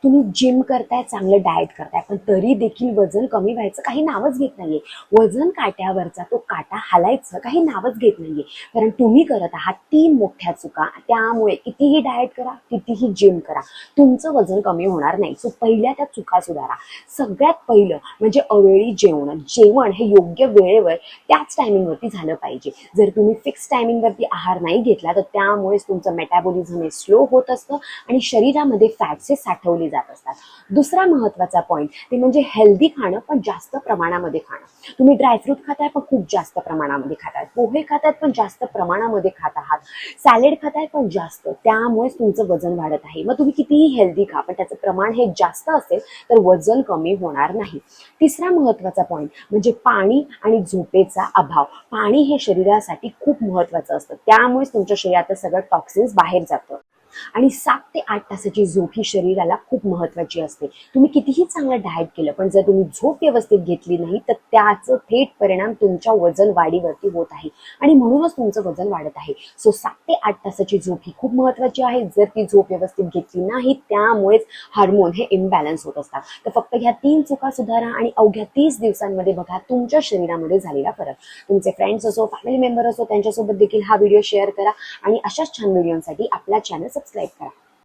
तुम्ही जिम करताय, चांगलं डाएट करताय, पण तरी देखील वजन कमी व्हायचं काही नावच घेत नाहीये. वजन काट्यावरचा तो काटा हलायचं काही नावच घेत नाहीये. कारण तुम्ही करत आहात 3 मोठ्या चुका. त्यामुळे कितीही डाएट करा, कितीही जिम करा, तुमचं वजन कमी होणार नाही. सो पहिल्या त्या चुका सुधारा. सगळ्यात पहिलं म्हणजे अवेळी जेवण. जेवण हे योग्य वेळेवर त्याच टायमिंगवरती झालं पाहिजे. जर तुम्ही फिक्स टायमिंगवरती आहार नाही घेतला तर त्यामुळेच तुमचं मेटाबॉलिझम हे स्लो होत असतं आणि शरीरामध्ये फॅट्स हे साठवले जात असतात. दुसरा महत्त्वाचा पॉईंट ते म्हणजे हेल्दी खाणं, पण जास्त प्रमाणामध्ये खाणं. तुम्ही ड्रायफ्रूट खाताय पण खूप जास्त प्रमाणामध्ये खाताय, पोहे खाताय पण जास्त प्रमाणामध्ये खात आहात, सॅलेड खाताय पण जास्त, त्यामुळेच तुमचं वजन वाढत आहे. मग तुम्ही कितीही हेल्दी खा पण त्याचं प्रमाण हे जास्त असेल तर वजन कमी होणार नाही. तिसरा महत्त्वाचा पॉईंट म्हणजे पाणी आणि झोपेचा अभाव. पाणी हे शरीरासाठी खूप महत्त्वाचं असतं, त्यामुळेच तुमच्या शरीरातलं सगळं टॉक्सिन्स बाहेर जातं. आणि 7 ते 8 तासाची झोप ही शरीराला खूप महत्त्वाची असते. तुम्ही कितीही चांगलं डाएट केलं पण जर तुम्ही झोप व्यवस्थित घेतली नाही तर त्याचं थेट परिणाम तुमच्या वजन वाढीवरती होत आहे आणि म्हणूनच तुमचं वजन वाढत आहे. सो 7 ते 8 तासाची झोप ही खूप महत्त्वाची आहे. जर ती झोप व्यवस्थित घेतली नाही त्यामुळेच हार्मोन हे इम्बॅलन्स होत असतात. तर फक्त ह्या 3 चुका सुधारा आणि अवघ्या 30 दिवसांमध्ये बघा तुमच्या शरीरामध्ये झालेला फरक. तुमचे फ्रेंड्स असो, फॅमिली मेंबर असो, त्यांच्यासोबत देखील हा व्हिडिओ शेअर करा आणि अशाच छान व्हिडिओसाठी आपला चॅनल सबस्क्राईब करा.